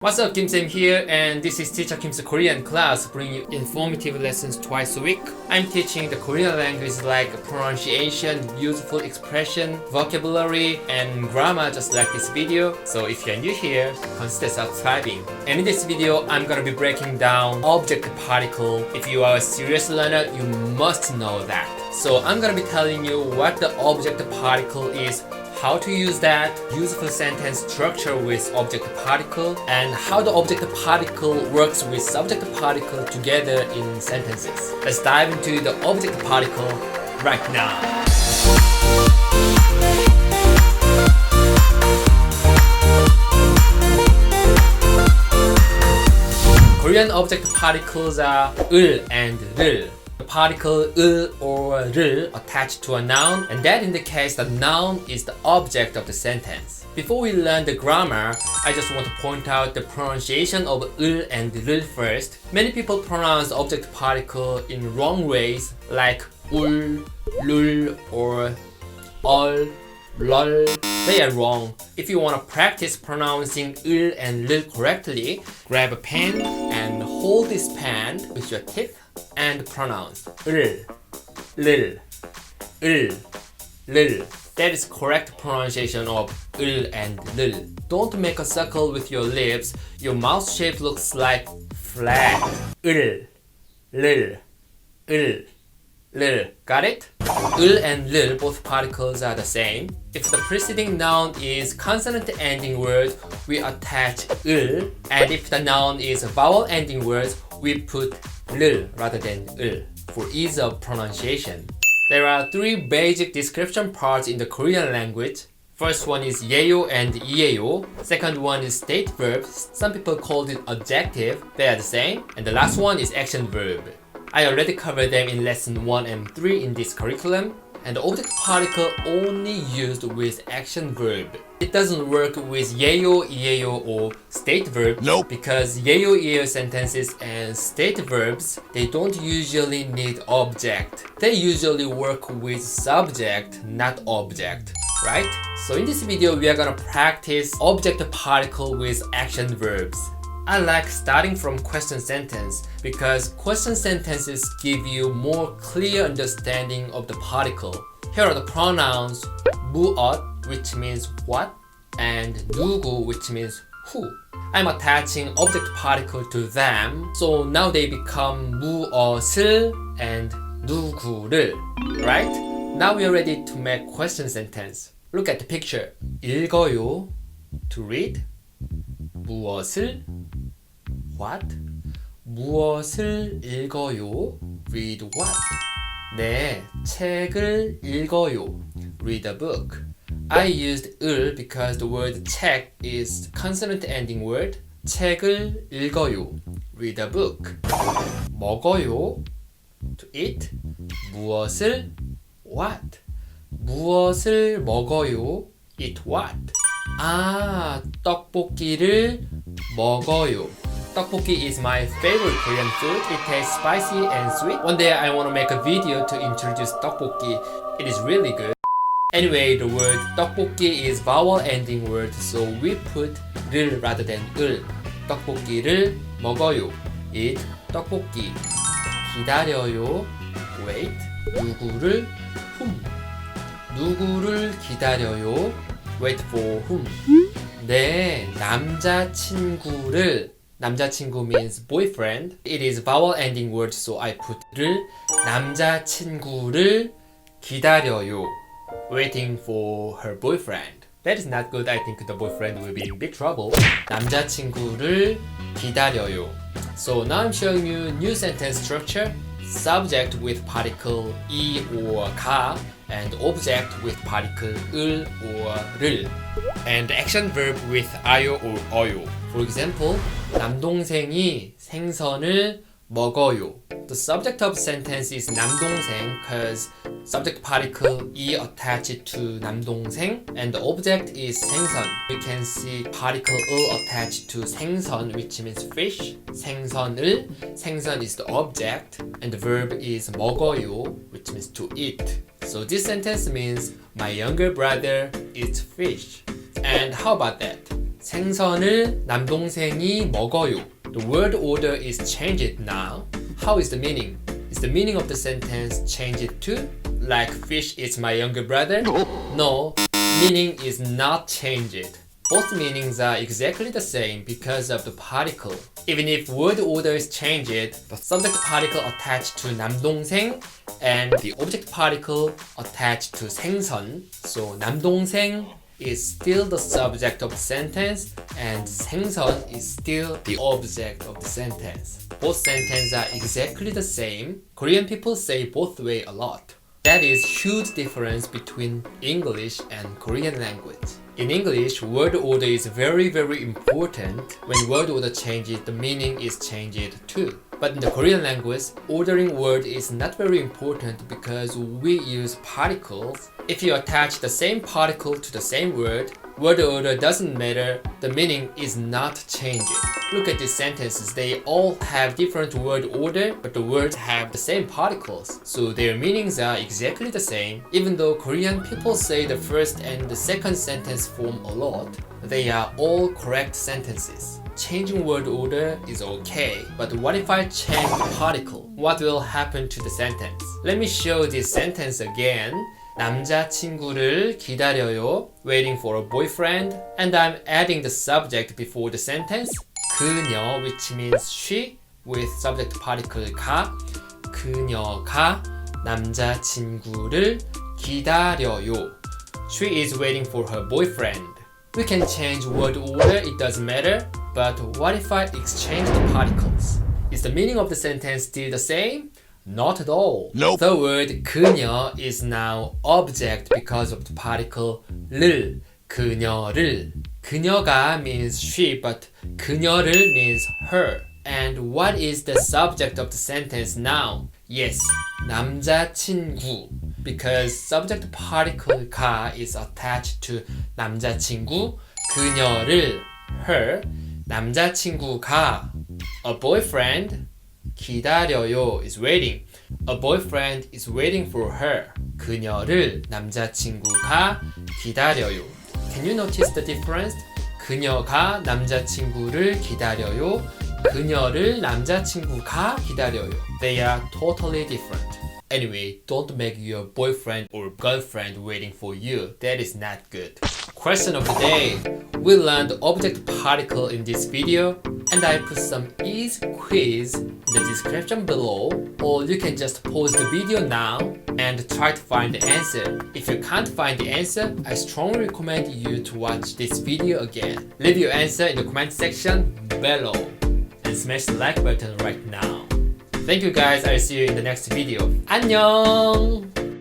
What's up, Kim Sam here, and this is Teacher Kim's Korean class, bringing you informative lessons twice a week. I'm teaching the Korean language like pronunciation, useful expression, vocabulary, and grammar just like this video. So if you're new here, consider subscribing. And in this video, I'm gonna be breaking down object particle. If you are a serious learner, you must know that. So I'm gonna be telling you what the object particle is, how to use that, useful sentence structure with object particle, and how the object particle works with subject particle together in sentences. Let's dive into the object particle right now. Korean object particles are 을 and 를. The particle 을 or 를 attached to a noun, and that indicates the noun is the object of the sentence. Before we learn the grammar, I just want to point out the pronunciation of 을 and 를 first. Many people pronounce object particle in wrong ways, like 울, 룰, or ol, lol. They are wrong. If you want to practice pronouncing 을 and 를 correctly, grab a pen and hold this pen with your teeth and pronounce 을, 를, 을, 를. That is correct pronunciation of 을 and 를. Don't make a circle with your lips. Your mouth shape looks like flat. 을, 를, 을, 를. Got it? 을 and 를, both particles are the same. If the preceding noun is consonant ending word, we attach 을, and if the noun is vowel ending words, we put 를 rather than 을 for ease of pronunciation. There are three basic description parts in the Korean language. First one is 예요 and 이예요. Second one is state verbs. Some people call it adjective. They are the same. And the last one is action verb. I already covered them in lesson 1 and 3 in this curriculum. And the object particle only used with action verb. It doesn't work with 예요, 이예요 or state verb. Nope. Because 예요, 이예요 sentences and state verbs, they don't usually need object. They usually work with subject, not object. Right? So in this video, we are gonna practice object particle with action verbs. I like starting from question sentence because question sentences give you more clear understanding of the particle. Here are the pronouns 무엇, which means what, and 누구, which means who. I'm attaching object particle to them, so now they become 무엇을 and 누구를, right? Now we are ready to make question sentence. Look at the picture. 읽어요, to read. 무엇을, what? 무엇을 읽어요? Read what? 네, 책을 읽어요. Read a book. I used 을 because the word 책 is consonant ending word. 책을 읽어요. Read a book. 먹어요. To eat. 무엇을? What? 무엇을 먹어요? Eat what? 아, 떡볶이를 먹어요. Tteokbokki is my favorite Korean food. It tastes spicy and sweet. One day I want to make a video to introduce tteokbokki. It is really good. Anyway, the word tteokbokki is vowel ending word, so we put 를 rather than 을. 떡볶이를 먹어요. Eat 떡볶이. 기다려요. Wait. 누구를? whom. 누구를 기다려요? Wait for whom. 네, 남자친구를. 남자친구 means boyfriend. It is vowel ending word, so I put 를. 남자친구를 기다려요. Waiting for her boyfriend. That is not good. I think the boyfriend will be in big trouble. 남자친구를 기다려요. So now I'm showing you new sentence structure. Subject with particle 이 or 가, and object with particle 을 or 를, and action verb with 아요 or 어요. For example, 남동생이 생선을 먹어요. The subject of sentence is 남동생 because subject particle 이 attached to 남동생, and the object is 생선. We can see particle 을 attached to 생선, which means fish. 생선을, 생선 is the object, and the verb is 먹어요, which means to eat. So this sentence means my younger brother eats fish. And how about that? 생선을 남동생이 먹어요. The word order is changed now. How is the meaning? Is the meaning of the sentence changed too? Like fish is my younger brother? No, meaning is not changed. Both meanings are exactly the same because of the particle. Even if word order is changed, the subject particle attached to 남동생 and the object particle attached to 생선. So 남동생 is still the subject of the sentence and 생선 is still the object of the sentence. Both sentences are exactly the same. Korean people say both way a lot. That is huge difference between English and Korean language. In English, word order is very important. When word order changes, the meaning is changed too. But in the Korean language, ordering word is not very important because we use particles. If you attach the same particle to the same word order doesn't matter, the meaning is not changing. Look at these sentences, they all have different word order, but the words have the same particles, so their meanings are exactly the same. Even though Korean people say the first and the second sentence form a lot, they are all correct sentences. Changing word order is okay, but what if I change the particle? What will happen to the sentence? Let me show this sentence again. 남자친구를 기다려요. Waiting for a boyfriend. And I'm adding the subject before the sentence. 그녀, which means she, with subject particle 가. 그녀가 남자친구를 기다려요. She is waiting for her boyfriend. We can change word order, it doesn't matter. But what if I exchange the particles? Is the meaning of the sentence still the same? Not at all. Nope. The word 그녀 is now object because of the particle 를. 그녀를. 그녀가 means she, but 그녀를 means her. And what is the subject of the sentence now? Yes, 남자친구. Because subject particle 가 is attached to 남자친구. 그녀를, her. 남자친구가, a boyfriend. 기다려요 is waiting. A boyfriend is waiting for her. 그녀를 남자친구가 기다려요. Can you notice the difference? 그녀가 남자친구를 기다려요. 그녀를 남자친구가 기다려요. They are totally different. Anyway, don't make your boyfriend or girlfriend waiting for you. That is not good. Question of the day. We learned object particle in this video, and I put some easy quiz in the description below, or you can just pause the video now and try to find the answer. If you can't find the answer, I strongly recommend you to watch this video again. Leave your answer in the comment section below and smash the like button right now. Thank you guys, I'll see you in the next video. 안녕!